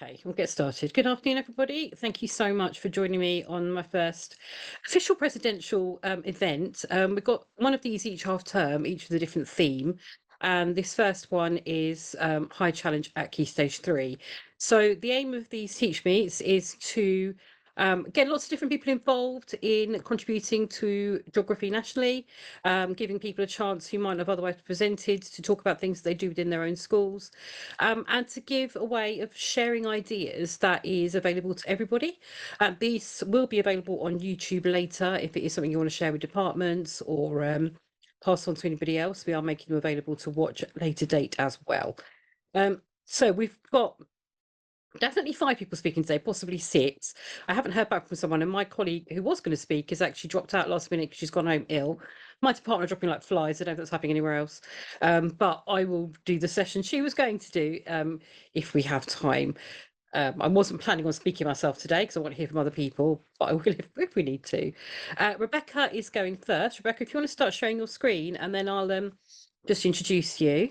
Okay, we'll get started. Good afternoon, everybody. Thank you so much for joining me on my first official presidential event. We've got one of these each half term, each with a different theme. And this first one is High Challenge at Key Stage 3. So the aim of these Teach Meets is to get lots of different people involved in contributing to geography nationally, giving people a chance who might not have otherwise presented to talk about things they do within their own schools, and to give a way of sharing ideas that is available to everybody. These will be available on YouTube later if it is something you want to share with departments or pass on to anybody else. We are making them available to watch at a later date as well. So we've got definitely 5 people speaking today, possibly 6. I haven't heard back from someone, and my colleague who was going to speak has actually dropped out last minute because she's gone home ill. My department are dropping like flies. I don't know if that's happening anywhere else. But I will do the session she was going to do if we have time. I wasn't planning on speaking myself today because I want to hear from other people, but I will if we need to. Rebecca is going first. Rebecca, if you want to start sharing your screen, and then I'll just introduce you.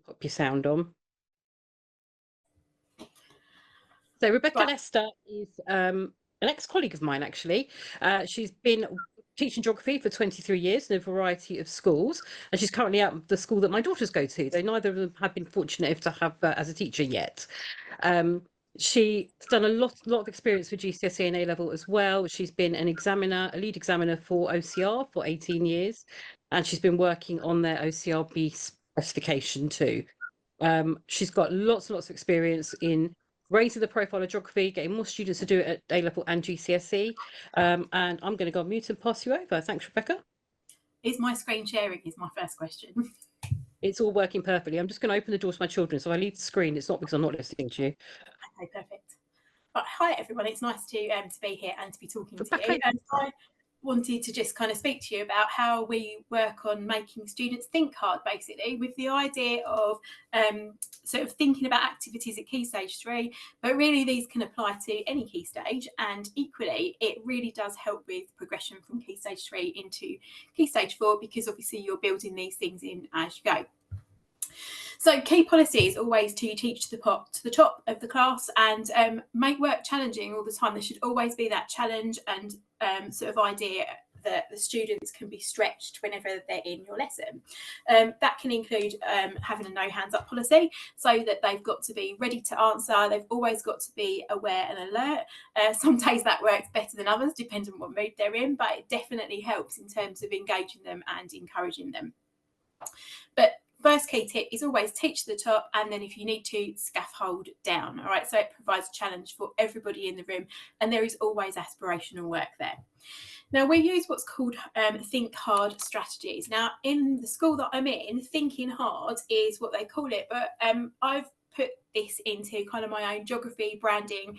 Pop your sound on. So Rebecca Lester is an ex-colleague of mine, actually. She's been teaching geography for 23 years in a variety of schools, and she's currently at the school that my daughters go to. Though neither of them have been fortunate enough to have as a teacher yet. She's done a lot of experience with GCSE and A level as well. She's been an examiner, a lead examiner for OCR for 18 years, and she's been working on their OCRB specification too. She's got lots and lots of experience in raising the profile of geography, getting more students to do it at A level and GCSE. And I'm going to go on mute and pass you over. Thanks, Rebecca. Is my screen sharing is my first question. It's all working perfectly. I'm just going to open the door to my children. So I leave the screen. It's not because I'm not listening to you. Okay, perfect. Right, hi everyone. It's nice to be here and to be talking Rebecca, to you. And I wanted to just kind of speak to you about how we work on making students think hard, basically, with the idea of sort of thinking about activities at Key Stage 3, but really these can apply to any Key Stage, and equally it really does help with progression from Key Stage 3 into Key Stage 4, because obviously you're building these things in as you go. So key policy is always to teach to the top of the class and make work challenging all the time. There should always be that challenge and sort of idea that the students can be stretched whenever they're in your lesson. That can include having a no hands up policy, so that they've got to be ready to answer. They've always got to be aware and alert. Some days that works better than others, depending on what mood they're in, but it definitely helps in terms of engaging them and encouraging them. But first key tip is always teach to the top, and then if you need to, scaffold down. All right, so it provides a challenge for everybody in the room, and there is always aspirational work there. Now, we use what's called think hard strategies. Now, in the school that I'm in, thinking hard is what they call it, but I've put this into kind of my own geography, branding,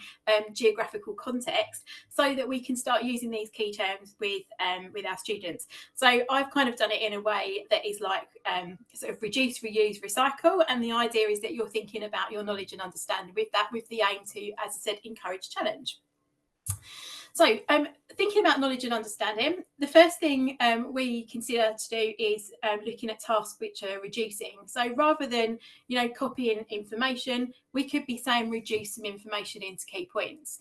geographical context, so that we can start using these key terms with our students. So I've kind of done it in a way that is like sort of reduce, reuse, recycle, and the idea is that you're thinking about your knowledge and understanding with that, with the aim to, as I said, encourage challenge. So thinking about knowledge and understanding, the first thing we consider to do is looking at tasks which are reducing. So rather than, copying information, we could be saying reduce some information into key points.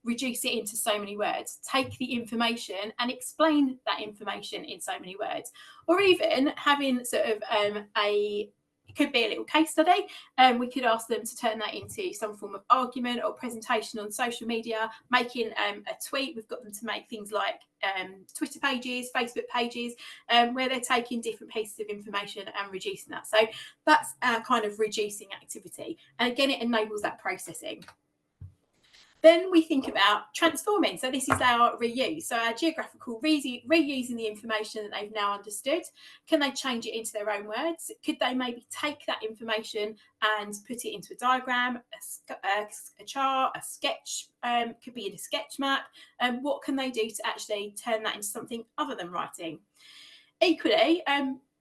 Reduce it into so many words. Take the information and explain that information in so many words. Or even having sort of could be a little case study. We could ask them to turn that into some form of argument or presentation on social media, making a tweet. We've got them to make things like Twitter pages, Facebook pages, where they're taking different pieces of information and reducing that. So that's our kind of reducing activity. And again, it enables that processing. Then we think about transforming. So this is our reuse. So our geographical reusing the information that they've now understood. Can they change it into their own words? Could they maybe take that information and put it into a diagram, a chart, a sketch, could be in a sketch map? What can they do to actually turn that into something other than writing? Equally,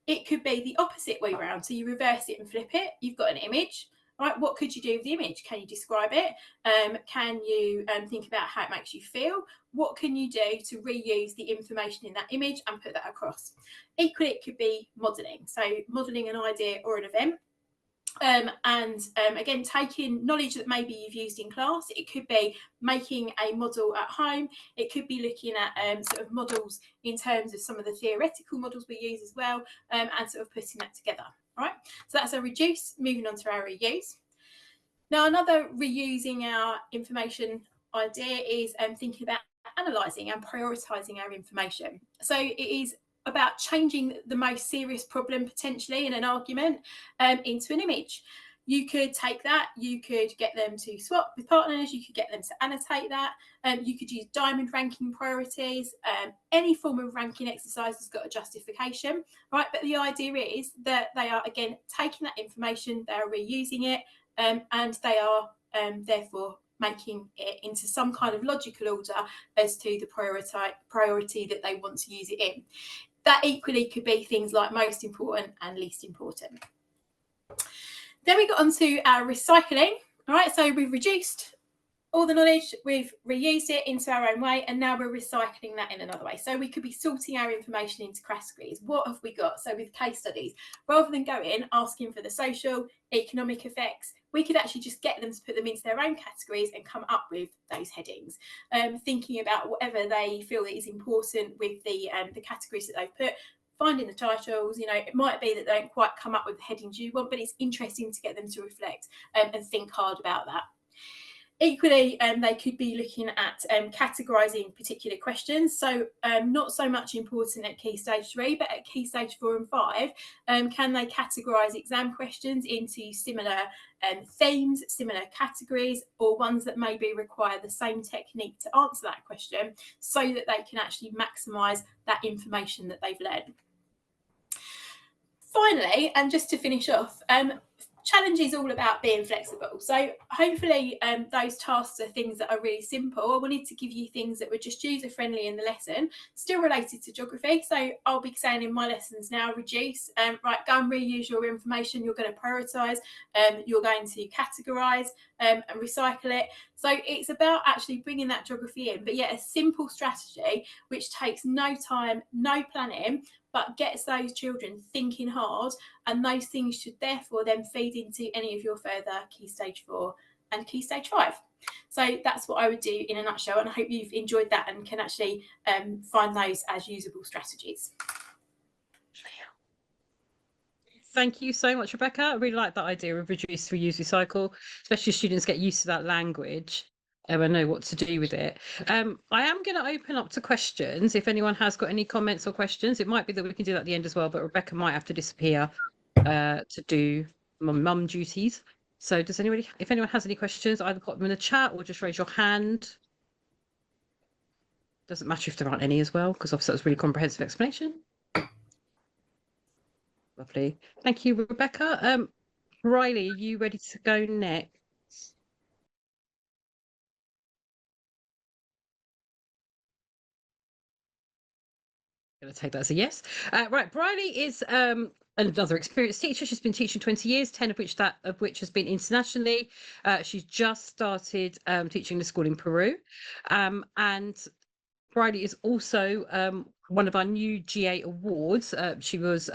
it could be the opposite way around. So you reverse it and flip it. You've got an image. Right, what could you do with the image? Can you describe it? Can you think about how it makes you feel? What can you do to reuse the information in that image and put that across? Equally, it could be modelling. So modelling an idea or an event. Again, taking knowledge that maybe you've used in class. It could be making a model at home. It could be looking at sort of models in terms of some of the theoretical models we use as well, and sort of putting that together. All right, so that's our reduce. Moving on to our reuse. Now, another reusing our information idea is thinking about analysing and prioritising our information. So it is about changing the most serious problem potentially in an argument into an image. You could take that, you could get them to swap with partners, you could get them to annotate that, you could use diamond ranking priorities. Any form of ranking exercise has got a justification, right? But the idea is that they are, again, taking that information, they are reusing it, and they are therefore making it into some kind of logical order as to the priority that they want to use it in. That equally could be things like most important and least important. Then we got onto our recycling. All right, so we've reduced all the knowledge, we've reused it into our own way, and now we're recycling that in another way. So we could be sorting our information into categories. What have we got? So with case studies, rather than going asking for the social, economic effects, we could actually just get them to put them into their own categories and come up with those headings. Thinking about whatever they feel that is important with the categories that they've put, finding the titles. It might be that they don't quite come up with the headings you want, but it's interesting to get them to reflect and think hard about that. Equally, they could be looking at categorising particular questions. So not so much important at Key Stage 3, but at Key Stage 4 and 5, can they categorise exam questions into similar themes, similar categories, or ones that maybe require the same technique to answer that question, so that they can actually maximise that information that they've learned. Finally, and just to finish off, challenge is all about being flexible. So hopefully those tasks are things that are really simple. I wanted to give you things that were just user friendly in the lesson, still related to geography. So I'll be saying in my lessons now, reduce, right, go and reuse your information. You're going to prioritise, you're going to categorise and recycle it. So it's about actually bringing that geography in, but yet a simple strategy which takes no time, no planning, but gets those children thinking hard, and those things should therefore then feed into any of your further Key Stage 4 and Key Stage 5. So that's what I would do in a nutshell, and I hope you've enjoyed that and can actually find those as usable strategies. Thank you so much, Rebecca. I really like that idea of reduce, reuse, recycle, especially as students get used to that language and know what to do with it. I am going to open up to questions. If anyone has got any comments or questions, it might be that we can do that at the end as well, but Rebecca might have to disappear to do mum duties. So if anyone has any questions, either put them in the chat or just raise your hand. Doesn't matter if there aren't any as well, because obviously that was a really comprehensive explanation. Lovely. Thank you, Rebecca. Riley, are you ready to go next? I'm going to take that as a yes. Right, Briley is another experienced teacher. She's been teaching 20 years, 10 of which has been internationally. She's just started teaching the school in Peru, and Briley is also one of our new GA awards. She was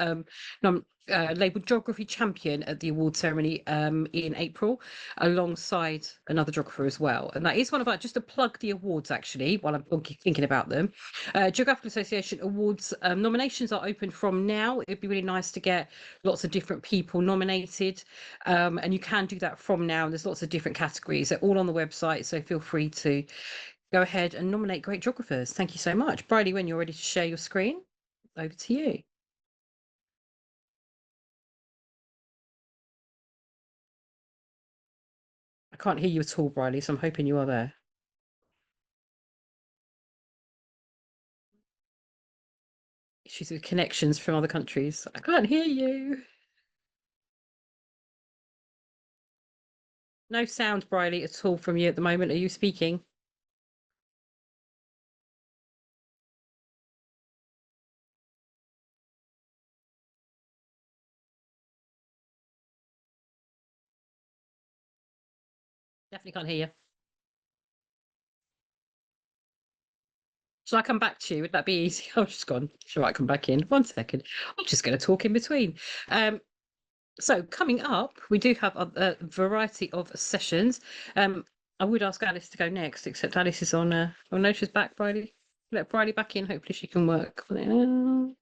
labelled Geography Champion at the award ceremony in April, alongside another geographer as well. And that is one of our, just to plug the awards actually, while I'm thinking about them. Geographical Association Awards nominations are open from now. It'd be really nice to get lots of different people nominated. And you can do that from now. And there's lots of different categories. They're all on the website, so feel free to go ahead and nominate great geographers. Thank you so much. Briley, when you're ready to share your screen, over to you. I can't hear you at all, Briley, so I'm hoping you are there. Issues with connections from other countries. I can't hear you. No sound, Briley, at all from you at the moment. Are you speaking? Definitely can't hear you. Shall I come back to you? Would that be easy? I've just gone. Shall I come back in? 1 second. I'm just going to talk in between. So coming up, we do have a variety of sessions. I would ask Alice to go next, except Alice is on. Oh no, she's back. Bridie, let Bridie back in. Hopefully, she can work on it.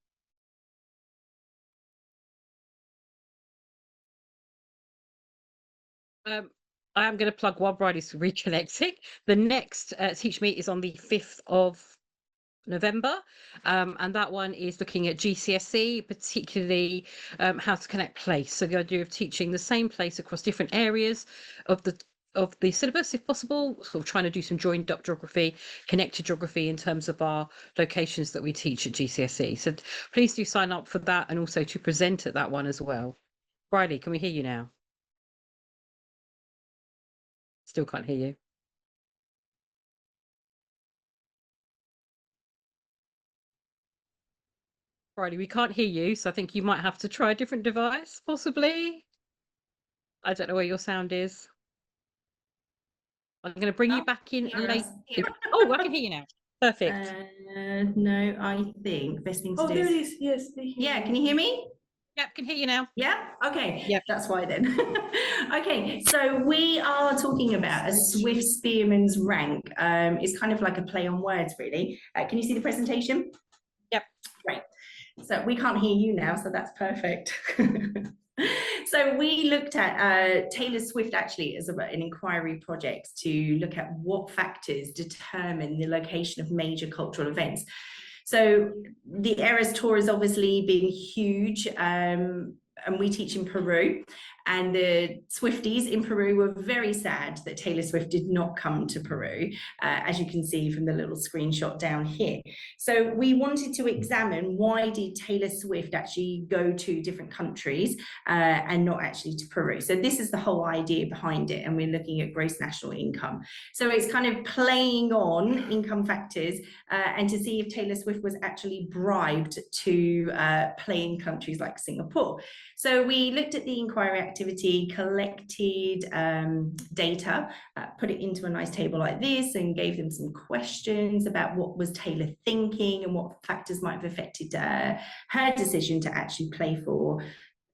I am going to plug while Bridie's reconnecting. The next TeachMeet is on the 5th of November, and that one is looking at GCSE, particularly how to connect place. So the idea of teaching the same place across different areas of the syllabus, if possible, sort of trying to do some joined up geography, connected geography in terms of our locations that we teach at GCSE. So please do sign up for that, and also to present at that one as well. Bridie, can we hear you now? Still can't hear you. Bridie, we can't hear you, so I think you might have to try a different device, possibly. I don't know where your sound is. I'm going to bring you back in late. Oh, I can hear you now. Perfect. No, I think best thing to do there it is. is. Yes. Yeah, can you hear me? Yep, can hear you now. Yeah, okay. Yep. That's why then. Okay, so we are talking about a Swift Spearman's rank. It's kind of like a play on words, really. Can you see the presentation? Yep. Great. So we can't hear you now, so that's perfect. So we looked at Taylor Swift actually as an inquiry project to look at what factors determine the location of major cultural events. So the Eras tour has obviously been huge, and we teach in Peru. And the Swifties in Peru were very sad that Taylor Swift did not come to Peru, as you can see from the little screenshot down here. So we wanted to examine why did Taylor Swift actually go to different countries and not actually to Peru. So this is the whole idea behind it, and we're looking at gross national income. So it's kind of playing on income factors and to see if Taylor Swift was actually bribed to play in countries like Singapore. So we looked at the inquiry activity, collected data, put it into a nice table like this, and gave them some questions about what was Taylor thinking and what factors might have affected her decision to actually play for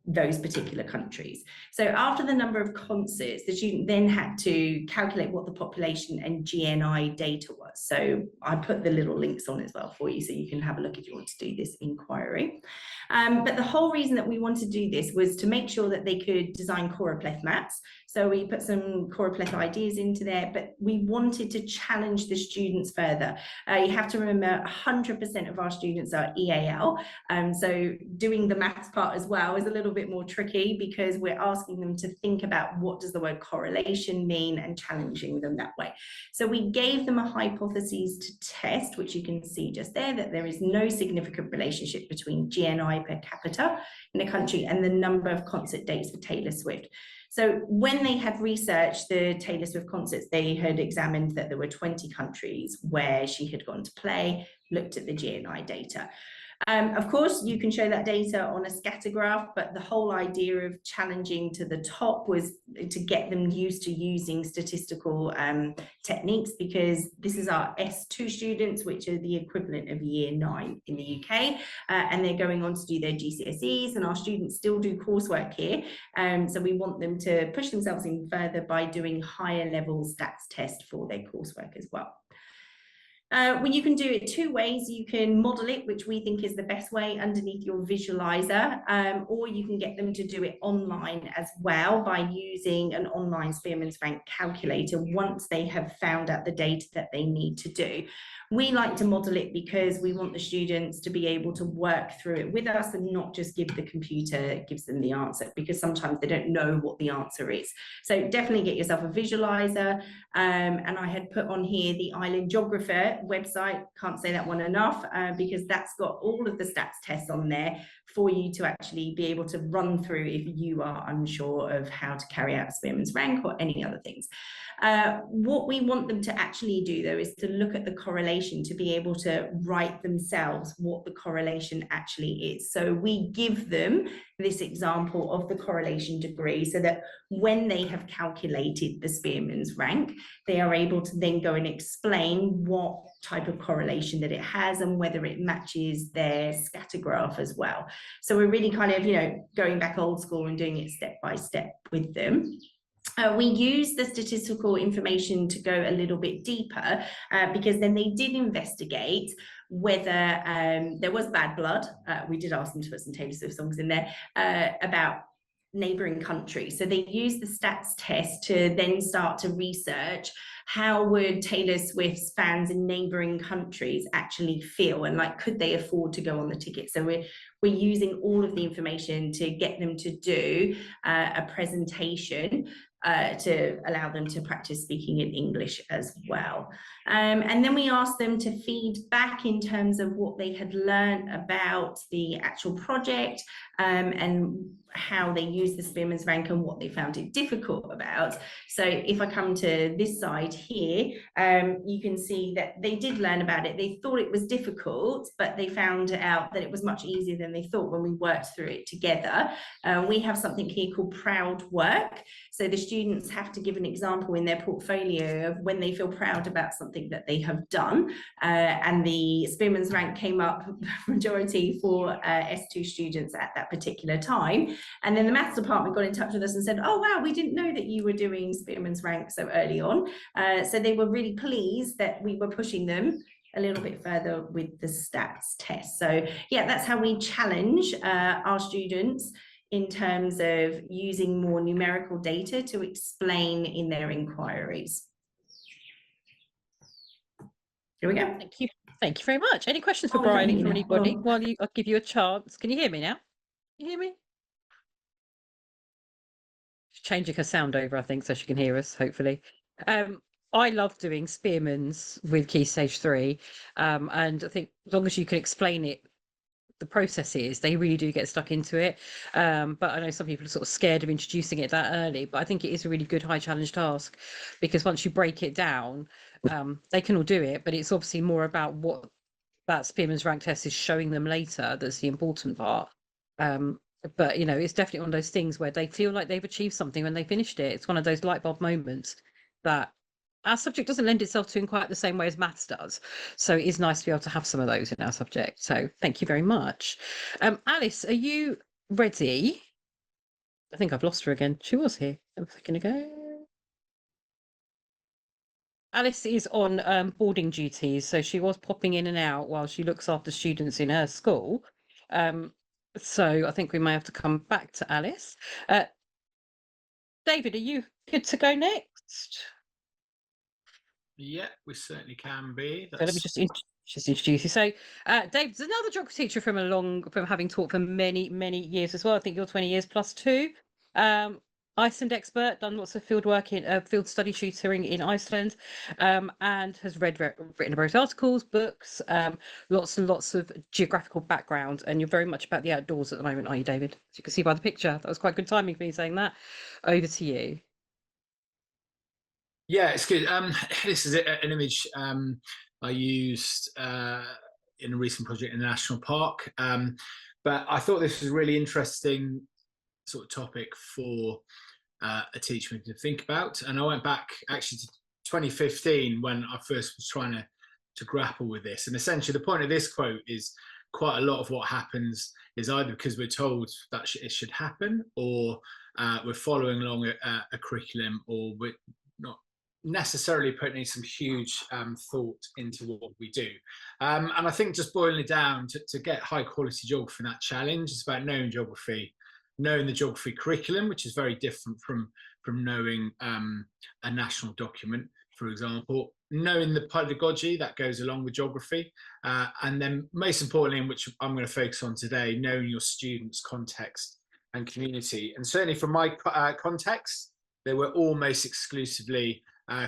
those particular countries. So after the number of concerts, the student then had to calculate what the population and GNI data was. So I put the little links on as well for you, so you can have a look if you want to do this inquiry. But the whole reason that we wanted to do this was to make sure that they could design choropleth maps. So we put some choropleth ideas into there, but we wanted to challenge the students further. You have to remember 100% of our students are EAL. So doing the maths part as well is a little bit more tricky, because we're asking them to think about what does the word correlation mean and challenging them that way. So we gave them a hypothesis to test, which you can see just there, that there is no significant relationship between GNI per capita in a country and the number of concert dates for Taylor Swift. So when they had researched the Taylor Swift concerts, they had examined that there were 20 countries where she had gone to play, looked at the GNI data. Of course, you can show that data on a scatter graph, but the whole idea of challenging to the top was to get them used to using statistical techniques, because this is our S2 students, which are the equivalent of year 9 in the UK, and they're going on to do their GCSEs, and our students still do coursework here. So we want them to push themselves in further by doing higher level stats test for their coursework as well. Well, you can do it two ways. You can model it, which we think is the best way, underneath your visualizer, or you can get them to do it online as well by using an online Spearman's rank calculator once they have found out the data that they need to do. We like to model it because we want the students to be able to work through it with us and not just give the computer gives them the answer, because sometimes they don't know what the answer is. So definitely get yourself a visualizer. And I had put on here the Island Geographer website, can't say that one enough, because that's got all of the stats tests on there for you to actually be able to run through if you are unsure of how to carry out a Spearman's rank or any other things. What we want them to actually do, though, is to look at the correlation correlation to be able to write themselves what the correlation actually is. So we give them this example of the correlation degree so that when they have calculated the Spearman's rank, they are able to then go and explain what type of correlation that it has and whether it matches their scatter graph as well. So we're really kind of, you know, going back old school and doing it step by step with them. We use the statistical information to go a little bit deeper because then they did investigate whether there was bad blood. We did ask them to put some Taylor Swift songs in there about neighboring countries. So they used the stats test to then start to research how would Taylor Swift's fans in neighboring countries actually feel, and like, could they afford to go on the ticket? So we're using all of the information to get them to do a presentation to allow them to practice speaking in English as well. And then we asked them to feed back in terms of what they had learned about the actual project and how they use the Spearman's rank and what they found it difficult about. So if I come to this side here, you can see that they did learn about it. They thought it was difficult, but they found out that it was much easier than they thought when we worked through it together. We have something here called proud work. So the students have to give an example in their portfolio of when they feel proud about something that they have done. And the Spearman's rank came up majority for S2 students at that particular time. And then the maths department got in touch with us and said, oh, wow, we didn't know that you were doing Spearman's rank so early on. So they were really pleased that we were pushing them a little bit further with the stats test. So yeah, that's how we challenge our students in terms of using more numerical data to explain in their inquiries. Here we go. Thank you. Thank you very much. Any questions for Oh, Bryony from Hina. anybody? Oh. While I'll give you a chance. Can you hear me now? Can you hear me? She's changing her sound over, I think, so she can hear us, hopefully. I love doing Spearman's with Key Stage 3. And I think as long as you can explain it, the process is, they really do get stuck into it. But I know some people are sort of scared of introducing it that early, but I think it is a really good high challenge task, because once you break it down, they can all do it, but it's obviously more about what that Spearman's rank test is showing them later that's the important part. But you know, it's definitely one of those things where they feel like they've achieved something when they finished it. It's one of those light bulb moments that our subject doesn't lend itself to in quite the same way as maths does. So it is nice to be able to have some of those in our subject. So thank you very much. Alice, are you ready? I think I've lost her again. She was here a second ago. Alice is on boarding duties, so she was popping in and out while she looks after students in her school. So I think we may have to come back to Alice. David, are you good to go next? Yeah, we certainly can be. So let me just introduce you. So David's another geography teacher from having taught for many years as well. I think you're 20 years plus two. Iceland expert, done lots of field work in field study tutoring in Iceland, and has written various articles, books, lots and lots of geographical background. And you're very much about the outdoors at the moment, are you, David? As you can see by the picture, that was quite good timing for me saying that. Over to you. Yeah, it's good. This is an image I used in a recent project in the national park, but I thought this was a really interesting sort of topic for a teacher to think about. And I went back actually to 2015 when I first was trying to grapple with this. And essentially the point of this quote is quite a lot of what happens is either because we're told that it should happen, or we're following along a curriculum, or we're not necessarily putting some huge thought into what we do. And I think just boiling it down to get high quality geography in that challenge, it's about knowing geography, knowing the geography curriculum, which is very different from knowing a national document, for example, knowing the pedagogy that goes along with geography, and then most importantly, and which I'm going to focus on today, knowing your students' context and community. And certainly from my context, they were almost exclusively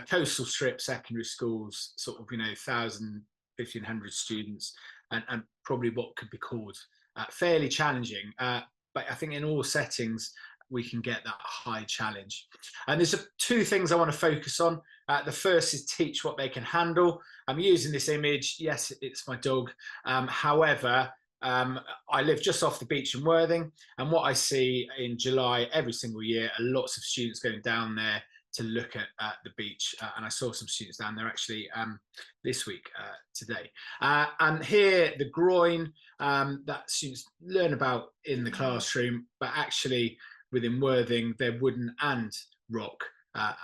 coastal strip secondary schools, sort of, 1,000, 1,500 students, and probably what could be called fairly challenging. But I think in all settings, we can get that high challenge. And there's two things I want to focus on. The first is teach what they can handle. I'm using this image. Yes, it's my dog. However, I live just off the beach in Worthing, and what I see in July every single year are lots of students going down there to look at the beach, and I saw some students down there actually this week today. And here, the groin that students learn about in the classroom, but actually within Worthing, they're wooden and rock.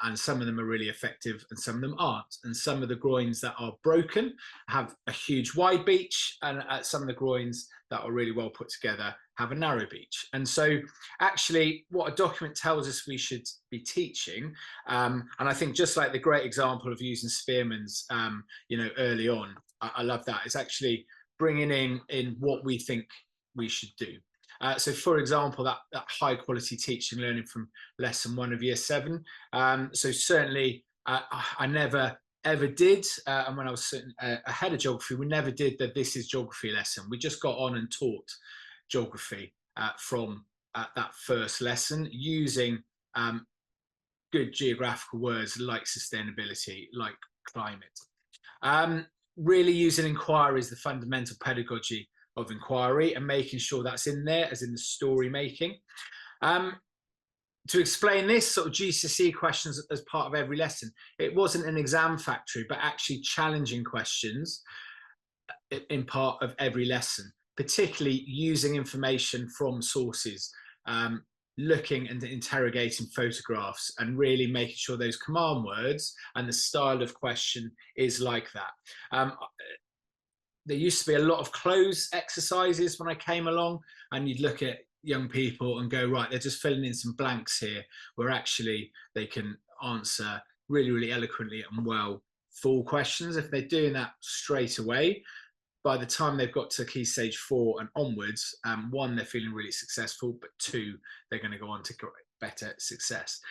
And some of them are really effective and some of them aren't. And some of the groins that are broken have a huge wide beach, and some of the groins that are really well put together have a narrow beach. And so actually what a document tells us we should be teaching, and I think just like the great example of using Spearman's, you know, early on, I love that. It's actually bringing in what we think we should do. So for example, that high quality teaching learning from lesson 1 of year 7. So certainly I never ever did, and when I was ahead of geography, we never did the this is geography lesson. We just got on and taught geography from that first lesson using good geographical words like sustainability, like climate. Really using inquiry as the fundamental pedagogy of inquiry and making sure that's in there as in the story making. To explain this, sort of GCSE questions as part of every lesson. It wasn't an exam factory, but actually challenging questions in part of every lesson, particularly using information from sources, looking and interrogating photographs and really making sure those command words and the style of question is like that. There used to be a lot of close exercises when I came along, and you'd look at young people and go, right, they're just filling in some blanks here, where actually they can answer really, really eloquently and well full questions. If they're doing that straight away, by the time they've got to Key Stage 4 and onwards, 1, they're feeling really successful, but 2, they're going to go on to better success.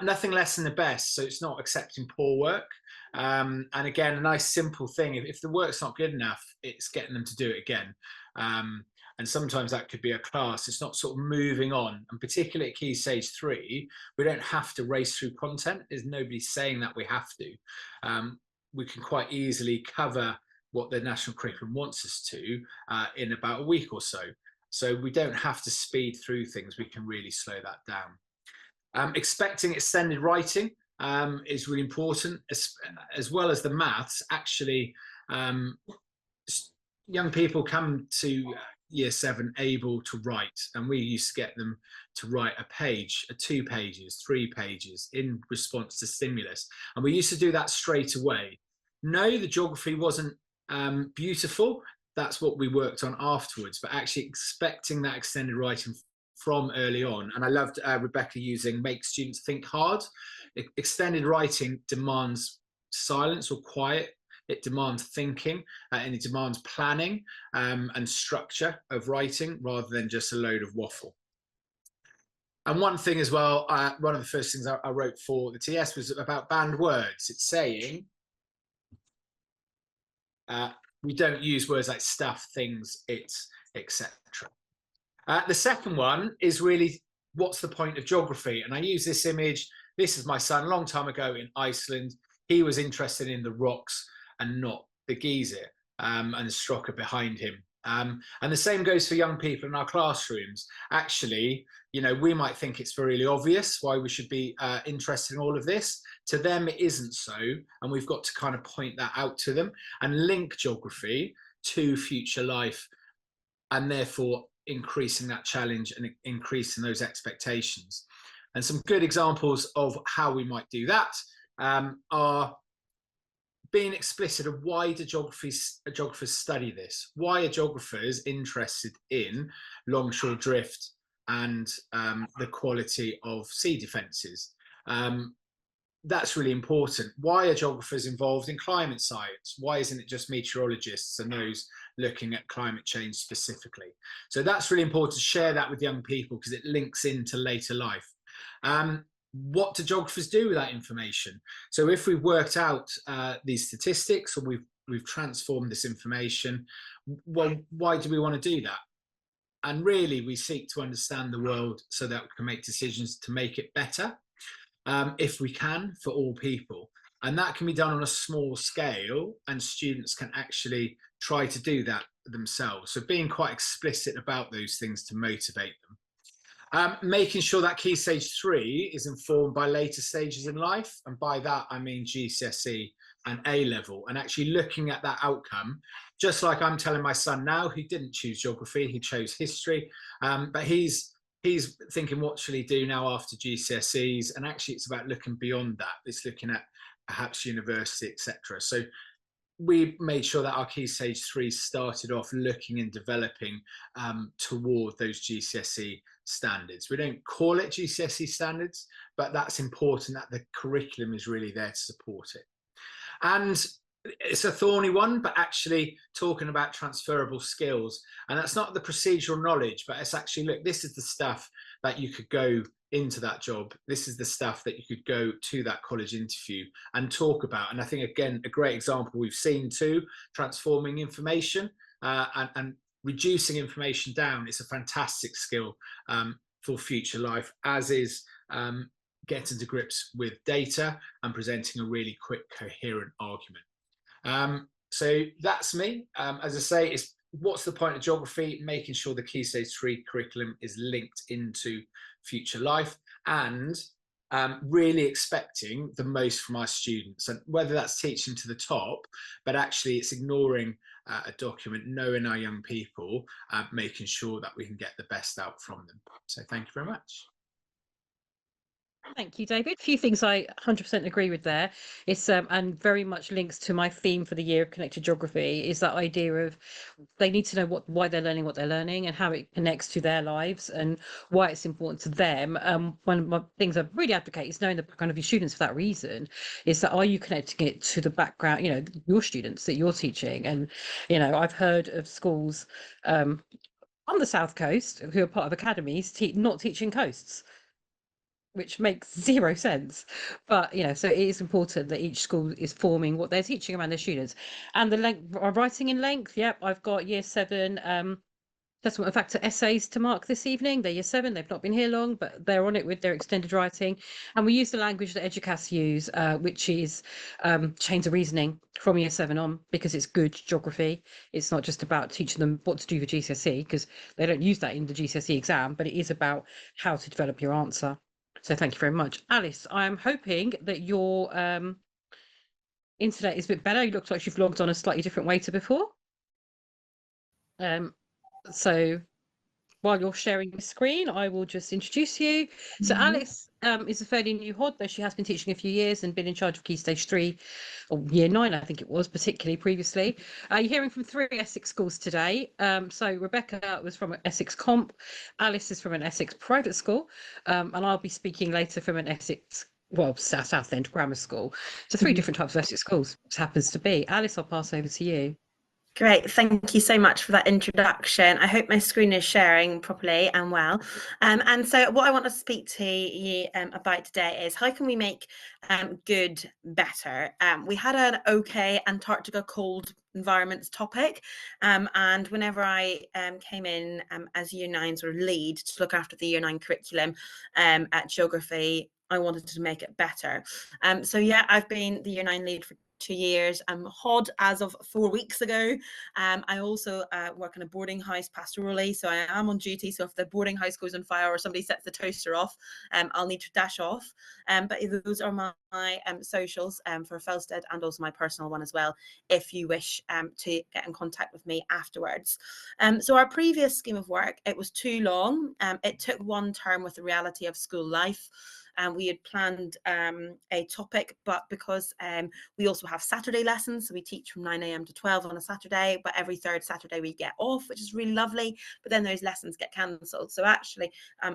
Nothing less than the best, so it's not accepting poor work. And again, a nice simple thing, if the work's not good enough, it's getting them to do it again. And sometimes that could be a class. It's not sort of moving on. And particularly at Key Stage 3, we don't have to race through content. There's nobody saying that we have to. We can quite easily cover what the national curriculum wants us to in about a week or so. So we don't have to speed through things. We can really slow that down. Expecting extended writing is really important, as well as the maths. Actually, young people come to year 7 able to write, and we used to get them to write a page, 2 pages, 3 pages in response to stimulus, and we used to do that straight away. No, the geography wasn't beautiful. That's what we worked on afterwards, but actually expecting that extended writing from early on. And I loved Rebecca using make students think hard. Extended writing demands silence or quiet. It demands thinking, and it demands planning and structure of writing rather than just a load of waffle. And one thing as well, one of the first things I wrote for the TS was about banned words. It's saying we don't use words like stuff, things, it's, etc. The second one is really, what's the point of geography? And I use this image. This is my son a long time ago in Iceland. He was interested in the rocks and not the geyser and the Strokka behind him. And the same goes for young people in our classrooms. Actually, you know, we might think it's really obvious why we should be interested in all of this. To them, it isn't so. And we've got to kind of point that out to them and link geography to future life, and therefore increasing that challenge and increasing those expectations. And some good examples of how we might do that are being explicit of why do geographers study this? Why are geographers interested in longshore drift and the quality of sea defences? That's really important. Why are geographers involved in climate science? Why isn't it just meteorologists and those looking at climate change specifically? So that's really important to share that with young people because it links into later life. What do geographers do with that information? So if we've worked out these statistics, or we've transformed this information, well, why do we want to do that? And really, we seek to understand the world so that we can make decisions to make it better, if we can, for all people. And that can be done on a small scale, and students can actually try to do that themselves. So being quite explicit about those things to motivate them. Making sure that Key Stage 3 is informed by later stages in life. And by that, I mean GCSE and A-level, and actually looking at that outcome, just like I'm telling my son now, who didn't choose geography, he chose history, but he's thinking, what should he do now after GCSEs? And actually it's about looking beyond that. It's looking at perhaps university, etc. So we made sure that our Key Stage 3 started off looking and developing toward those GCSE standards. We don't call it GCSE standards, but that's important that the curriculum is really there to support it. And it's a thorny one, but actually talking about transferable skills. And that's not the procedural knowledge, but it's actually, look, this is the stuff that you could go into that job. This is the stuff that you could go to that college interview and talk about. And I think, again, a great example we've seen too, transforming information and reducing information down. It's a fantastic skill for future life, as is getting to grips with data and presenting a really quick, coherent argument. So that's me. As I say, it's what's the point of geography? Making sure the Key Stage 3 curriculum is linked into future life, and really expecting the most from our students, and whether that's teaching to the top, but actually it's ignoring a document, knowing our young people, making sure that we can get the best out from them. So thank you very much. Thank you, David. A few things I 100% agree with there. It's and very much links to my theme for the year of connected geography, is that idea of they need to know why they're learning what they're learning and how it connects to their lives and why it's important to them. One of my things I really advocate is knowing the background of your students for that reason. Is that, are you connecting it to the background, your students that you're teaching? And I've heard of schools on the South Coast who are part of academies not teaching coasts, which makes zero sense. But so it is important that each school is forming what they're teaching around their students. And the length, writing in length, yep, I've got year 7 assessment of factor essays to mark this evening. They're year 7, they've not been here long, but they're on it with their extended writing. And we use the language that Educas use, which is chains of reasoning from year 7 on, because it's good geography. It's not just about teaching them what to do for GCSE, because they don't use that in the GCSE exam, but it is about how to develop your answer. So thank you very much. Alice, I'm hoping that your internet is a bit better. It looks like you've logged on a slightly different way to before. So while you're sharing the screen, I will just introduce you. So Alice is a fairly new HOD, though she has been teaching a few years and been in charge of Key Stage 3, or year 9, I think it was, particularly previously. You're hearing from 3 Essex schools today. So Rebecca was from an Essex Comp, Alice is from an Essex private school, and I'll be speaking later from an Essex, South End Grammar School. So 3 different types of Essex schools, it happens to be. Alice, I'll pass over to you. Great, thank you so much for that introduction. I hope my screen is sharing properly and well. And so what I want to speak to you about today is how can we make good better? We had an OK Antarctica cold environments topic, and whenever I came in as year 9 sort of lead to look after the year 9 curriculum at geography, I wanted to make it better. So yeah, I've been the year 9 lead for 2 years. I'm HOD as of 4 weeks ago. I also work in a boarding house pastorally, so I am on duty. So if the boarding house goes on fire or somebody sets the toaster off, I'll need to dash off. But those are my socials for Felsted, and also my personal one as well, if you wish to get in contact with me afterwards. So our previous scheme of work, it was too long. It took 1 term with the reality of school life. We had planned a topic, but because we also have Saturday lessons, so we teach from 9 a.m. to 12 on a Saturday, but every 3rd Saturday we get off, which is really lovely, but then those lessons get cancelled. So actually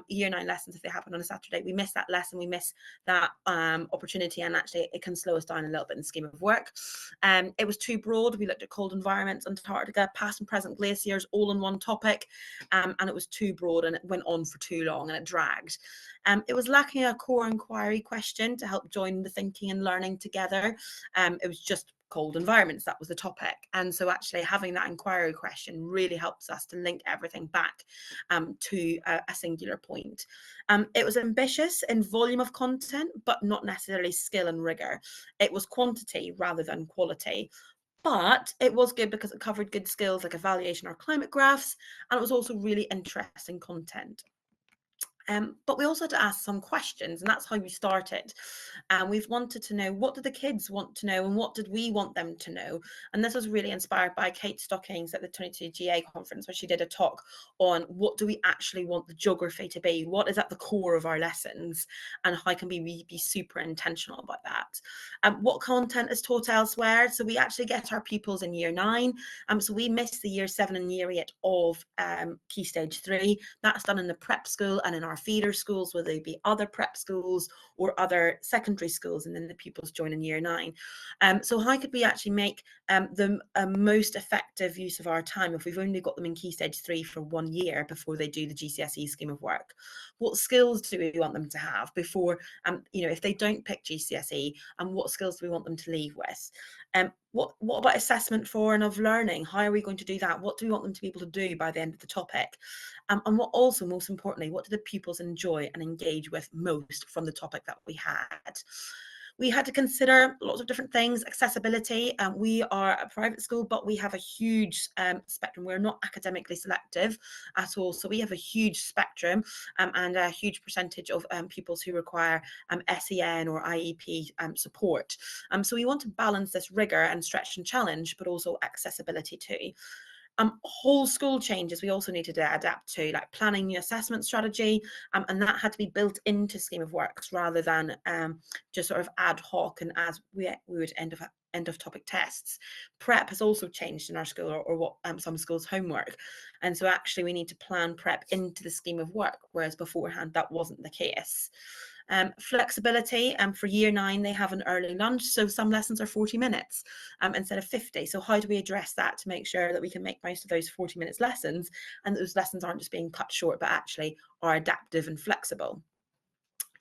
year 9 lessons, if they happen on a Saturday, we miss that lesson, we miss that opportunity, and actually it can slow us down a little bit in the scheme of work. It was too broad. We looked at cold environments, Antarctica, past and present glaciers, all in one topic, and it was too broad and it went on for too long and it dragged. It was lacking a core inquiry question to help join the thinking and learning together. It was just cold environments. That was the topic. And so actually having that inquiry question really helps us to link everything back to a singular point. It was ambitious in volume of content, but not necessarily skill and rigor. It was quantity rather than quality. But it was good because it covered good skills like evaluation or climate graphs, and it was also really interesting content. But we also had to ask some questions, and that's how we started. And we've wanted to know, what did the kids want to know and what did we want them to know? And this was really inspired by Kate Stockings at the 22 GA conference, where she did a talk on what do we actually want the geography to be? What is at the core of our lessons? And how can we be super intentional about that? What content is taught elsewhere? So we actually get our pupils in year 9. So we miss the year 7 and year 8 of Key Stage 3. That's done in the prep school and in our feeder schools, whether they be other prep schools or other secondary schools, and then the pupils join in year 9. So how could we actually make the most effective use of our time if we've only got them in Key Stage 3 for 1 year before they do the GCSE scheme of work? What skills do we want them to have before, if they don't pick GCSE, and what skills do we want them to leave with? What about assessment for and of learning? How are we going to do that? What do we want them to be able to do by the end of the topic? And what also, most importantly, what do the pupils enjoy and engage with most from the topic that we had? We had to consider lots of different things. Accessibility. We are a private school, but we have a huge spectrum. We're not academically selective at all. So we have a huge spectrum and a huge percentage of pupils who require SEN or IEP support. So we want to balance this rigor and stretch and challenge, but also accessibility too. Whole school changes we also needed to adapt to, like planning new assessment strategy, and that had to be built into scheme of works rather than just sort of ad hoc and as we would end of topic tests. Prep has also changed in our school, or what some schools' homework, and so actually we need to plan prep into the scheme of work, whereas beforehand that wasn't the case. Flexibility, for year 9 they have an early lunch, so some lessons are 40 minutes instead of 50. So how do we address that to make sure that we can make most of those 40 minutes lessons, and those lessons aren't just being cut short but actually are adaptive and flexible?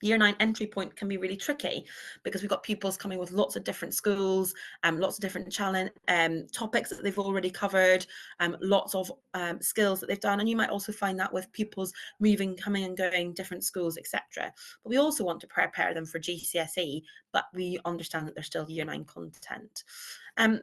Year 9 entry point can be really tricky because we've got pupils coming with lots of different schools, lots of different challenge topics that they've already covered, lots of skills that they've done, and you might also find that with pupils coming and going different schools, etc. But we also want to prepare them for GCSE, but we understand that they're still year 9 content.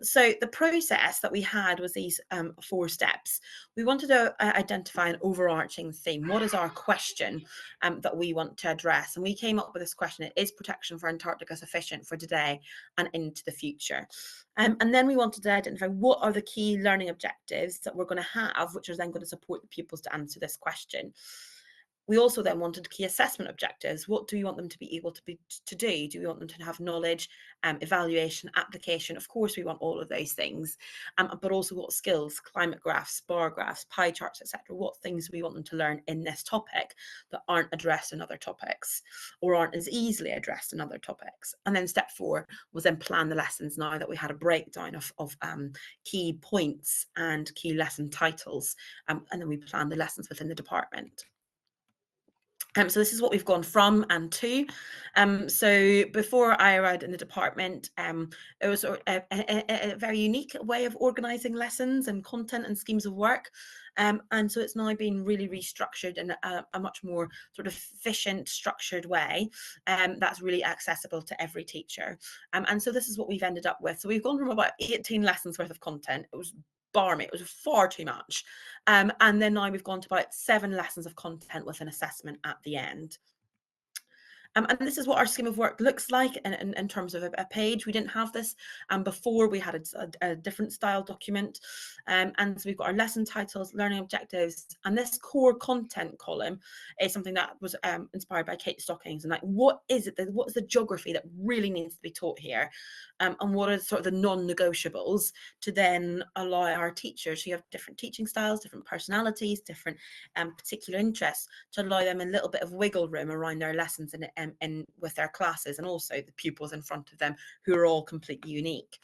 So the process that we had was these 4 steps. We wanted to identify an overarching theme. What is our question that we want to address? And we came up with this question: is protection for Antarctica sufficient for today and into the future? And then we wanted to identify what are the key learning objectives that we're going to have, which are then going to support the pupils to answer this question. We also then wanted key assessment objectives. What do we want them to be able to do? Do we want them to have knowledge, evaluation, application? Of course, we want all of those things, but also what skills, climate graphs, bar graphs, pie charts, etc. What things do we want them to learn in this topic that aren't addressed in other topics or aren't as easily addressed in other topics? And then step 4 was then plan the lessons, now that we had a breakdown of key points and key lesson titles, and then we planned the lessons within the department. So this is what we've gone from and to. So before I arrived in the department, it was a very unique way of organising lessons and content and schemes of work. And so it's now been really restructured in a much more sort of efficient, structured way that's really accessible to every teacher. And so this is what we've ended up with. So we've gone from about 18 lessons worth of content. It was barmy, it was far too much. And then now we've gone to about 7 lessons of content with an assessment at the end. And this is what our scheme of work looks like in terms of a page. We didn't have this before. We had a different style document. And so we've got our lesson titles, learning objectives, and this core content column is something that was inspired by Kate Stockings. And like, what is it? What is the geography that really needs to be taught here? And what are sort of the non-negotiables to then allow our teachers who have different teaching styles, different personalities, different particular interests, to allow them a little bit of wiggle room around their lessons and with their classes, and also the pupils in front of them who are all completely unique.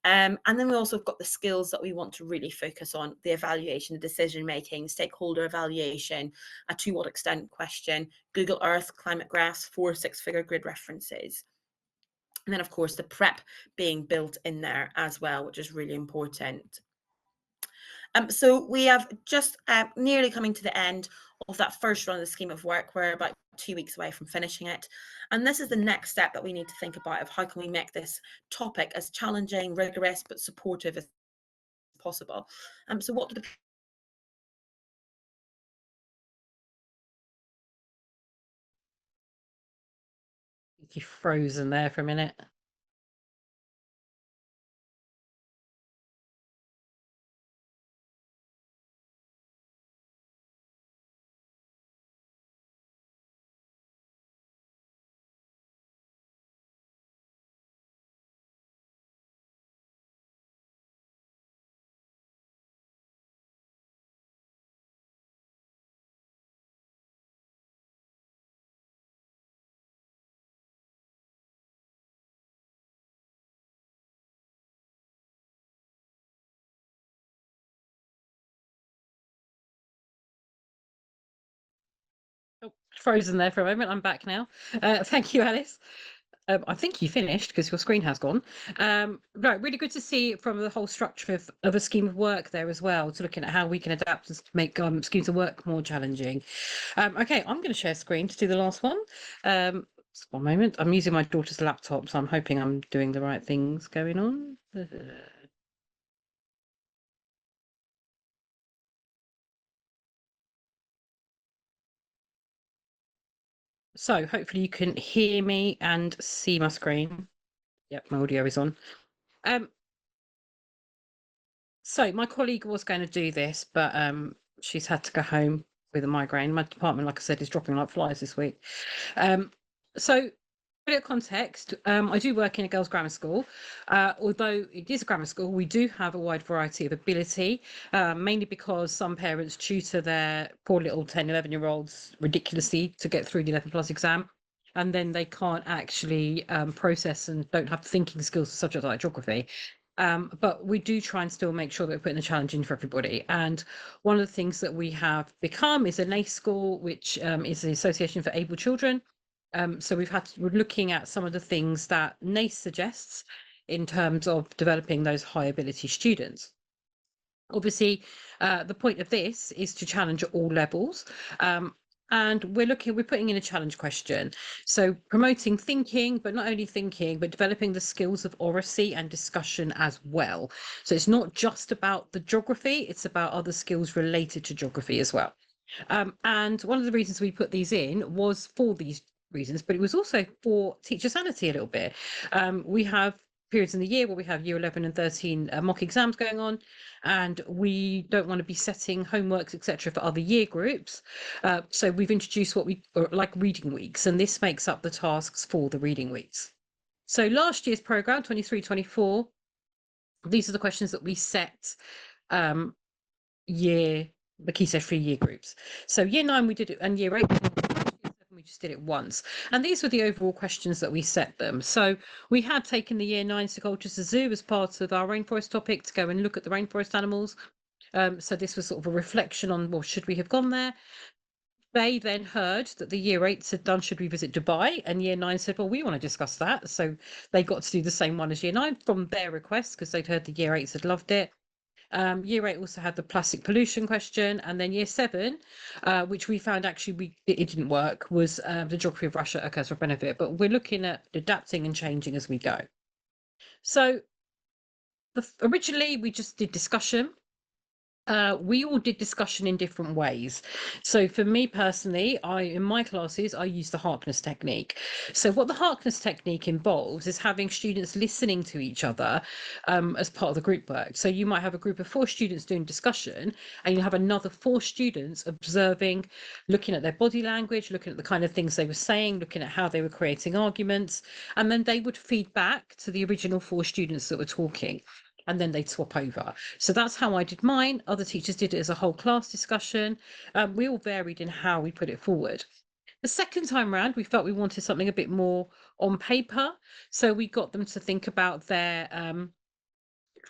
And then we also have got the skills that we want to really focus on: the evaluation, the decision making, stakeholder evaluation, a to what extent question, Google Earth, climate graphs, 4 6-figure grid references. And then, of course, the prep being built in there as well, which is really important. So we have just nearly coming to the end of that first run of the scheme of work. We're about 2 weeks away from finishing it. And this is the next step that we need to think about of how can we make this topic as challenging, rigorous, but supportive as possible. So what do the You're frozen there for a minute. Oh, frozen there for a moment. I'm back now. Thank you, Alice. I think you finished because your screen has gone. Right, really good to see from the whole structure of a scheme of work there as well, to looking at how we can adapt and make schemes of work more challenging. Okay, I'm going to share screen to do the last one. Just one moment. I'm using my daughter's laptop, so I'm hoping I'm doing the right things going on. So hopefully you can hear me and see my screen. Yep, my audio is on. So my colleague was going to do this, but she's had to go home with a migraine. My department, like I said, is dropping like flies this week. So a bit of context, I do work in a girls' grammar school. Although it is a grammar school, we do have a wide variety of ability, mainly because some parents tutor their poor little 10, 11-year-olds ridiculously to get through the 11 plus exam. And then they can't actually process and don't have thinking skills for subjects like geography. But we do try and still make sure that we're putting a challenge in for everybody. And one of the things that we have become is a NACE school, which is the Association for Able Children. So we're looking at some of the things that NACE suggests in terms of developing those high ability students. Obviously, the point of this is to challenge at all levels. And we're putting in a challenge question. So promoting thinking, but not only thinking, but developing the skills of oracy and discussion as well. So it's not just about the geography, it's about other skills related to geography as well. And one of the reasons we put these in was for these reasons, but it was also for teacher sanity a little bit. We have periods in the year where we have year 11 and 13 mock exams going on, and we don't want to be setting homeworks, etc., for other year groups. So we've introduced what we like reading weeks, and this makes up the tasks for the reading weeks. So last year's program, 23-24, these are the questions that we set the key stage 3 year groups. So year 9 we did it, and year 8 we just did it once. And these were the overall questions that we set them. So we had taken the year 9 to go to the zoo as part of our rainforest topic to go and look at the rainforest animals. So this was sort of a reflection on, well, should we have gone there? They then heard that the year 8s had done, should we visit Dubai? And year 9 said, well, we want to discuss that. So they got to do the same one as year 9 from their request, because they'd heard the year 8s had loved it. Year 8 also had the plastic pollution question, and then year 7, which we found actually it didn't work, was the geography of Russia occurs for benefit. But we're looking at adapting and changing as we go. So originally we just did discussion. We all did discussion in different ways. So for me personally, in my classes, I use the Harkness technique. So what the Harkness technique involves is having students listening to each other as part of the group work. So you might have a group of 4 students doing discussion, and you have another 4 students observing, looking at their body language, looking at the kind of things they were saying, looking at how they were creating arguments, and then they would feed back to the original 4 students that were talking, and then they'd swap over. So that's how I did mine. Other teachers did it as a whole class discussion. We all varied in how we put it forward. The second time round, we felt we wanted something a bit more on paper. So we got them to think about their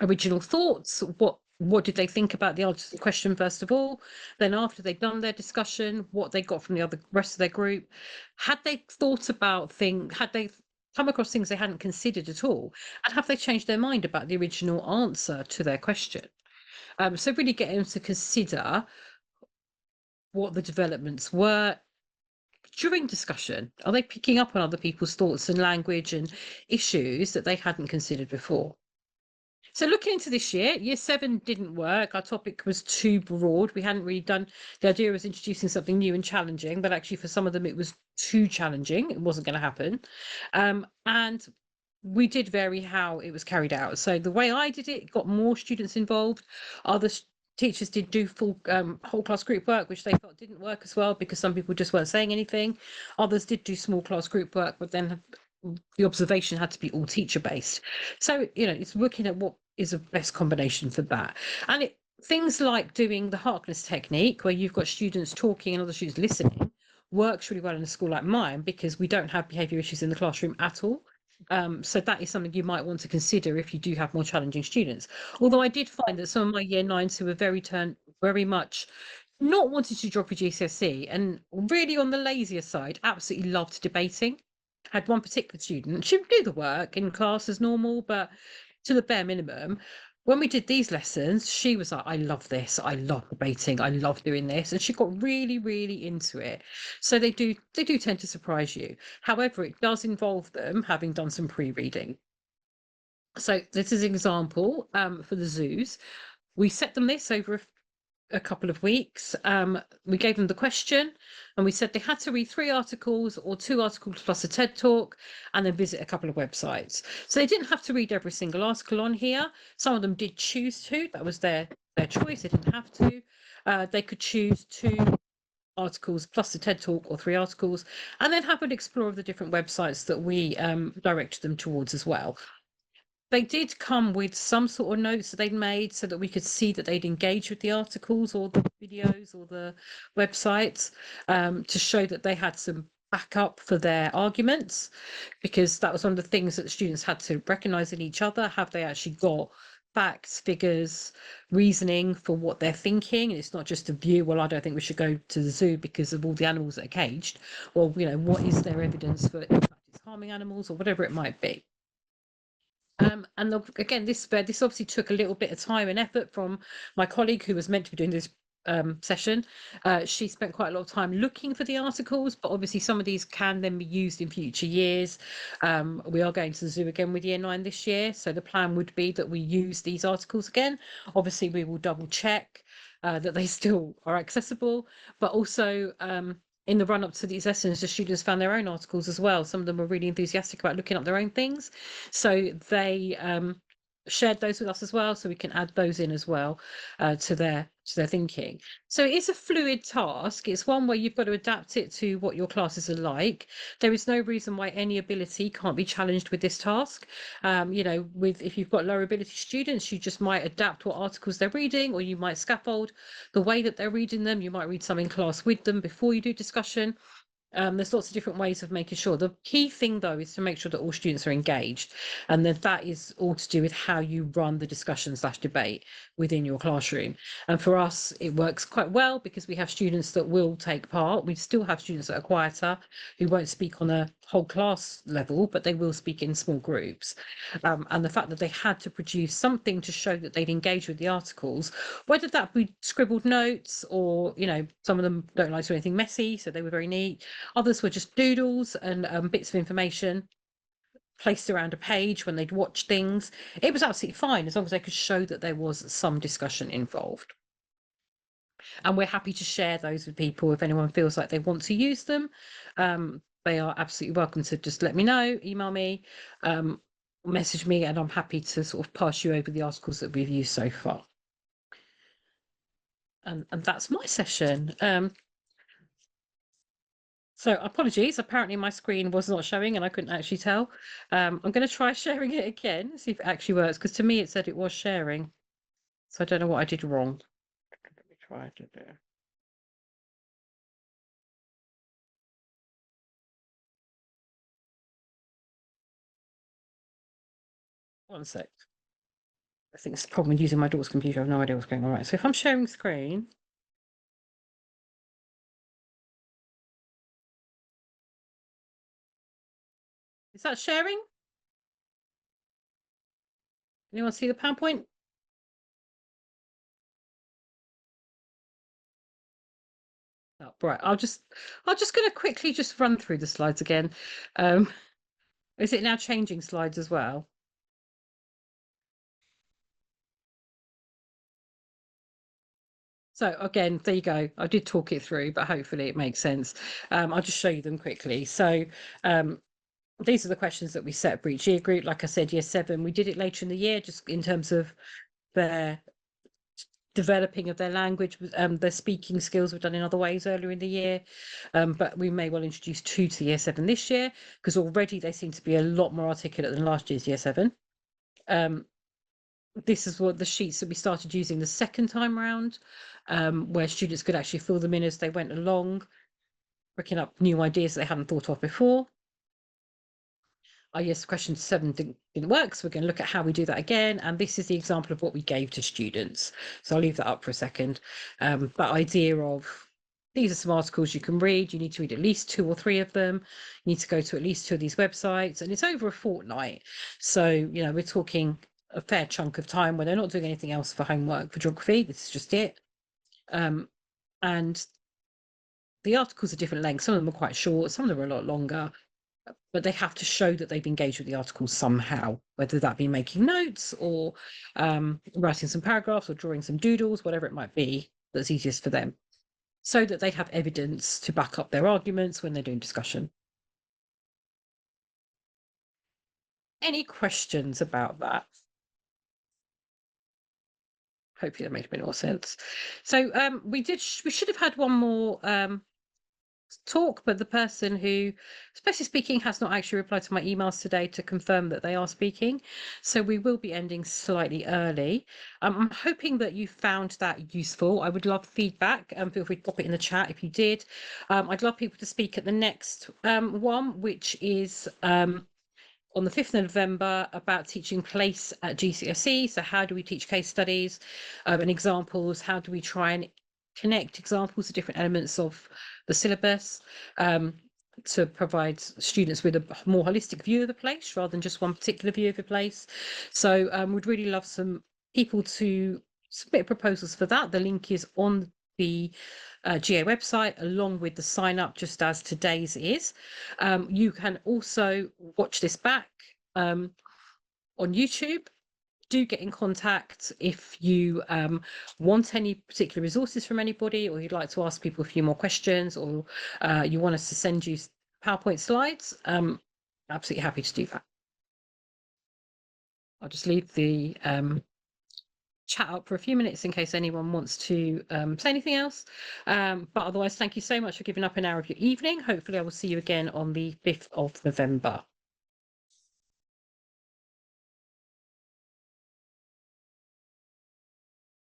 original thoughts. What did they think about the answer to the question, first of all? Then after they'd done their discussion, what they got from the rest of their group. Had they thought about come across things they hadn't considered at all? And have they changed their mind about the original answer to their question? So really getting them to consider what the developments were during discussion. Are they picking up on other people's thoughts and language and issues that they hadn't considered before? So looking into this year 7 didn't work. Our topic was too broad. We hadn't really done, the idea was introducing something new and challenging, but actually for some of them it was too challenging. It wasn't going to happen. And we did vary how it was carried out. So the way I did it got more students involved. Other teachers did do full whole class group work, which they felt didn't work as well because some people just weren't saying anything. Others did do small class group work, but then the observation had to be all teacher based. So, it's looking at what is a best combination for that. And things like doing the Harkness technique, where you've got students talking and other students listening, works really well in a school like mine because we don't have behaviour issues in the classroom at all. So that is something you might want to consider if you do have more challenging students. Although I did find that some of my year 9s who were very much not wanting to drop a GCSE and really on the lazier side, absolutely loved debating. Had one particular student, she would do the work in class as normal, but to the bare minimum. When we did these lessons, she was like, I love this. I love debating. I love doing this. And she got really, really into it. So they do tend to surprise you. However, it does involve them having done some pre-reading. So this is an example for the zoos. We set them this over a couple of weeks. We gave them the question and we said they had to read 3 articles or 2 articles plus a TED talk and then visit a couple of websites. So they didn't have to read every single article on here. Some of them did choose to. That was their choice. They didn't have to. They could choose 2 articles plus a TED talk or 3 articles and then have an explore of the different websites that we directed them towards as well. They did come with some sort of notes that they'd made so that we could see that they'd engaged with the articles or the videos or the websites, to show that they had some backup for their arguments, because that was one of the things that the students had to recognise in each other. Have they actually got facts, figures, reasoning for what they're thinking? And it's not just a view, well, I don't think we should go to the zoo because of all the animals that are caged. Well, what is their evidence for in fact it's harming animals or whatever it might be? And again, this obviously took a little bit of time and effort from my colleague who was meant to be doing this session. She spent quite a lot of time looking for the articles, but obviously some of these can then be used in future years. We are going to the zoo again with year 9 this year, so the plan would be that we use these articles again. Obviously, we will double check that they still are accessible, but also in the run-up to these lessons, the students found their own articles as well. Some of them were really enthusiastic about looking up their own things. So they shared those with us as well, so we can add those in as well to their thinking. So it is a fluid task. It's one where you've got to adapt it to what your classes are like. There is no reason why any ability can't be challenged with this task. If you've got lower ability students, you just might adapt what articles they're reading, or you might scaffold the way that they're reading them. You might read some in class with them before you do discussion. There's lots of different ways of making sure. The key thing, though, is to make sure that all students are engaged, and that is all to do with how you run the discussion/debate within your classroom. And for us, it works quite well because we have students that will take part. We still have students that are quieter, who won't speak on a whole class level, but they will speak in small groups. And the fact that they had to produce something to show that they'd engaged with the articles, whether that be scribbled notes or, some of them don't like to do anything messy, so they were very neat. Others were just doodles and bits of information placed around a page when they'd watch things. It was absolutely fine as long as they could show that there was some discussion involved. And we're happy to share those with people if anyone feels like they want to use them. They are absolutely welcome to just let me know, email me, message me, and I'm happy to sort of pass you over the articles that we've used so far. And that's my session. So apologies, apparently my screen was not showing and I couldn't actually tell. I'm going to try sharing it again, see if it actually works, because to me it said it was sharing. So I don't know what I did wrong. Let me try to do. One sec. I think it's a problem with using my daughter's computer. I have no idea what's going on. Right, so if I'm sharing screen. Is that sharing? Anyone see the PowerPoint? Oh, right. I'll just going to quickly just run through the slides again. Is it now changing slides as well? So again, there you go. I did talk it through, but hopefully it makes sense. I'll just show you them quickly. So these are the questions that we set for each year group. Like I said, year 7, we did it later in the year, just in terms of their developing of their language. Their speaking skills were done in other ways earlier in the year, but we may well introduce 2 to year 7 this year, because already they seem to be a lot more articulate than last year's year 7. This is what the sheets that we started using the second time round, where students could actually fill them in as they went along, picking up new ideas they hadn't thought of before. Yes, question 7 didn't work, so we're going to look at how we do that again, and this is the example of what we gave to students. So I'll leave that up for a second. That idea of, these are some articles you can read, you need to read at least 2 or 3 of them, you need to go to at least 2 of these websites, and it's over a fortnight. So, you know, we're talking a fair chunk of time where they're not doing anything else for homework for geography. This is just it. And the articles are different lengths. Some of them are quite short, some of them are a lot longer, but they have to show that they've engaged with the article somehow, whether that be making notes or writing some paragraphs or drawing some doodles, whatever it might be that's easiest for them, so that they have evidence to back up their arguments when they're doing discussion. Any questions about that? Hopefully that made a bit more sense. So we should have had one more talk, but the person who supposed to be speaking has not actually replied to my emails today to confirm that they are speaking, so we will be ending slightly early. I'm hoping that you found that useful. I would love feedback, and feel free to pop it in the chat if you did. I'd love people to speak at the next one, which is on the 5th of November, about teaching place at GCSE. So how do we teach case studies and examples? How do we try and connect examples to different elements of the syllabus to provide students with a more holistic view of the place rather than just one particular view of the place? So we'd really love some people to submit proposals for that. The link is on the GA website, along with the sign up, just as today's is. You can also watch this back on YouTube. Do get in contact if you want any particular resources from anybody, or you'd like to ask people a few more questions, or you want us to send you PowerPoint slides. Absolutely happy to do that. I'll just leave the chat up for a few minutes in case anyone wants to say anything else. But otherwise, thank you so much for giving up an hour of your evening. Hopefully I will see you again on the 5th of November.